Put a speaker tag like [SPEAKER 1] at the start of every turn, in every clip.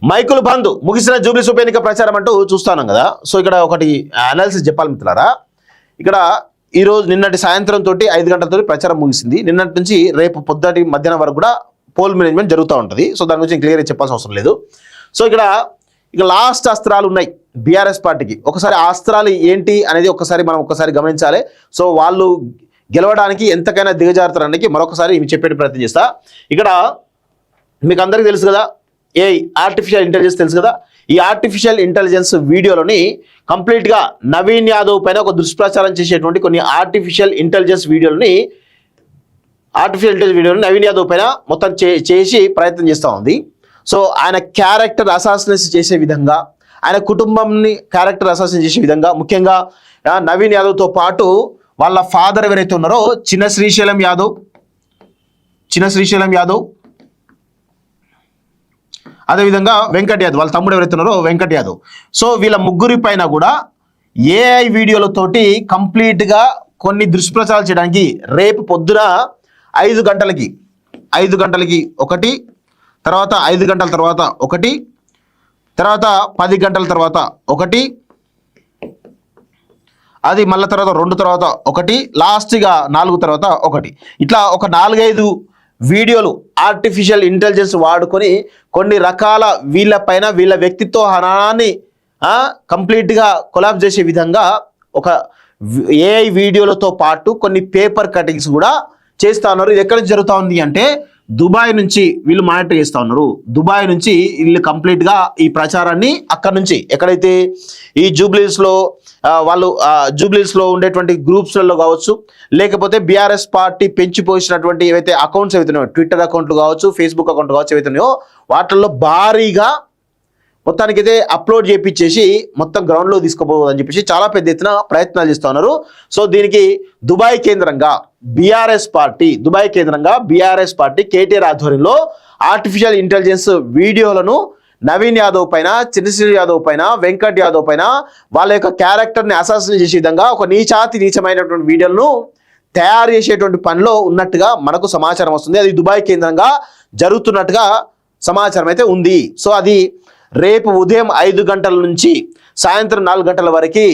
[SPEAKER 1] మైకులు బంద్ ముగిసిన జూబ్లీస్ ఉప ఎన్నిక ప్రచారం అంటూ చూస్తున్నాం కదా. సో ఇక్కడ ఒకటి అనాలిసిస్ చెప్పాలి మిత్రులారా. ఇక్కడ ఈ రోజు నిన్నటి సాయంత్రం తోటి 5 గంటలతో ప్రచారం ముగిసింది. నిన్నటి నుంచి రేపు పొద్దుటి మధ్యాహ్నం వరకు కూడా పోల్ మేనేజ్మెంట్ జరుగుతూ ఉంటుంది. సో దాని గురించి క్లియర్గా చెప్పాల్సిన అవసరం లేదు. సో ఇక్కడ లాస్ట్ అస్త్రాలు ఉన్నాయి బీఆర్ఎస్ పార్టీకి. ఒకసారి ఆ అస్త్రాలు ఏంటి అనేది మనం గమనించాలి. సో వాళ్ళు గెలవడానికి ఎంతకైనా దిగజారుతారనికి మరొకసారి చెప్పే ప్రయత్నం చేస్తా. ఇక్కడ మీకు అందరికీ తెలుసు కదా, ఆర్టిఫిషియల్ ఇంటెలిజెన్స్ తెలుసు కదా. ఈ ఆర్టిఫిషియల్ ఇంటెలిజెన్స్ వీడియోలోని కంప్లీట్గా నవీన్ యాదవ్ పైన ఒక దుష్ప్రచారం చేసేటువంటి కొన్ని ఆర్టిఫిషియల్ ఇంటెలిజెన్స్ వీడియోని నవీన్ యాదవ్ పైన మొత్తం చేసి ప్రయత్నం చేస్తూ ఉంది. సో ఆయన క్యారెక్టర్ అసాసినేషన్ చేసే విధంగా, ఆయన కుటుంబంని క్యారెక్టర్ అసాసినేషన్ చేసే విధంగా, ముఖ్యంగా నవీన్ యాదవ్తో పాటు వాళ్ళ ఫాదర్ ఎవరైతే ఉన్నారో చిన్న శ్రీశైలం యాదవ్, అదేవిధంగా వెంకట్ యాదవ్, వాళ్ళ తమ్ముడు ఎవరైతే ఉన్నారో వెంకట్ యాదవ్. సో వీళ్ళ ముగ్గురి పైన కూడా ఏఐ వీడియోలతోటి కంప్లీట్గా కొన్ని దుష్ప్రచారాలు చేయడానికి రేపు పొద్దున 5 గంటలకి ఒకటి, తర్వాత 5 గంటల తర్వాత ఒకటి, తర్వాత 10 గంటల తర్వాత ఒకటి, అది మళ్ళీ తర్వాత 2 తర్వాత ఒకటి, లాస్ట్గా 4 తర్వాత ఒకటి. ఇట్లా ఒక 4-5 వీడియోలు ఆర్టిఫిషియల్ ఇంటెలిజెన్స్ వాడుకొని కొన్ని రకాల వీళ్ళ వ్యక్తిత్వ హనాన్ని కంప్లీట్గా కొలాప్స్ చేసే విధంగా ఒక ఏఐ వీడియోలతో పాటు కొన్ని పేపర్ కటింగ్స్ కూడా చేస్తూ ఉన్నారు. ఇది ఎక్కడి నుంచి జరుగుతూ ఉంది అంటే దుబాయ్ నుంచి వీళ్ళు మానిటర్ చేస్తూ ఉన్నారు. దుబాయ్ నుంచి వీళ్ళు కంప్లీట్గా ఈ ప్రచారాన్ని అక్కడ నుంచి ఎక్కడైతే ఈ జూబ్లీస్లో ఉండేటువంటి గ్రూప్స్లలో కావచ్చు, లేకపోతే బీఆర్ఎస్ పార్టీ పెంచిపోసినటువంటి ఏవైతే అకౌంట్స్ అవుతున్నాయో, ట్విట్టర్ అకౌంట్లు కావచ్చు, ఫేస్బుక్ అకౌంట్ కావచ్చు, ఏవైతున్నాయో వాటిల్లో భారీగా మొత్తానికైతే అప్లోడ్ చేయించేసి మొత్తం గ్రౌండ్లో తీసుకుపోవద్దని చెప్పేసి చాలా పెద్ద ఎత్తున ప్రయత్నాలు చేస్తూ ఉన్నారు. సో దీనికి దుబాయ్ కేంద్రంగా బీఆర్ఎస్ పార్టీ కేటీఆర్ ఆధ్వర్యంలో ఆర్టిఫిషియల్ ఇంటెలిజెన్స్ వీడియోలను నవీన్ యాదవ్ పైన, చిన్నశ్రీ యాదవ్ పైన, వెంకట్ యాదవ్ పైన వాళ్ళ యొక్క క్యారెక్టర్ని అసాసినేట్ చేసే విధంగా ఒక నీచమైనటువంటి వీడియోలను తయారు చేసేటువంటి పనిలో ఉన్నట్టుగా మనకు సమాచారం వస్తుంది. అది దుబాయ్ కేంద్రంగా జరుగుతున్నట్టుగా సమాచారం అయితే ఉంది. సో అది రేపు ఉదయం 5 గంటల నుంచి సాయంత్రం 4 గంటల వరకు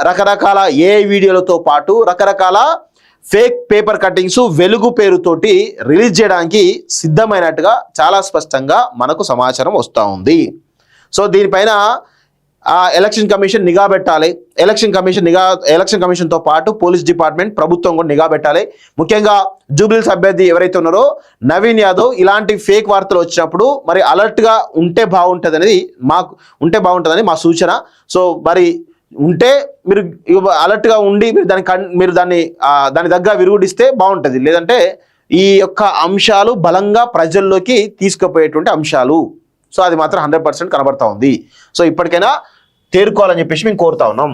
[SPEAKER 1] రకరకాల ఏఐ వీడియోలతో పాటు రకరకాల ఫేక్ పేపర్ కటింగ్స్ వెలుగు పేరుతోటి రిలీజ్ చేయడానికి సిద్ధమైనట్టుగా చాలా స్పష్టంగా మనకు సమాచారం వస్తూ ఉంది. సో దీనిపైన ఎలక్షన్ కమిషన్ నిఘా పెట్టాలి. ఎలక్షన్ కమిషన్తో పాటు పోలీస్ డిపార్ట్మెంట్, ప్రభుత్వం కూడా నిఘా పెట్టాలి. ముఖ్యంగా జూబ్లీస్ అభ్యర్థి ఎవరైతే ఉన్నారో నవీన్ యాదవ్ ఇలాంటి ఫేక్ వార్తలు వచ్చినప్పుడు మరి అలర్ట్గా ఉంటే బాగుంటుందని మా సూచన. సో మరి ఉంటే మీరు అలర్ట్గా ఉండి మీరు దాని దగ్గర విరుగుడిస్తే బాగుంటుంది. లేదంటే ఈ యొక్క అంశాలు బలంగా ప్రజల్లోకి తీసుకుపోయేటువంటి అంశాలు. సో అది మాత్రం 100% కనబడతా ఉంది. సో ఇప్పటికైనా తేరుకోవాలని చెప్పేసి మేము కోరుతా ఉన్నాం.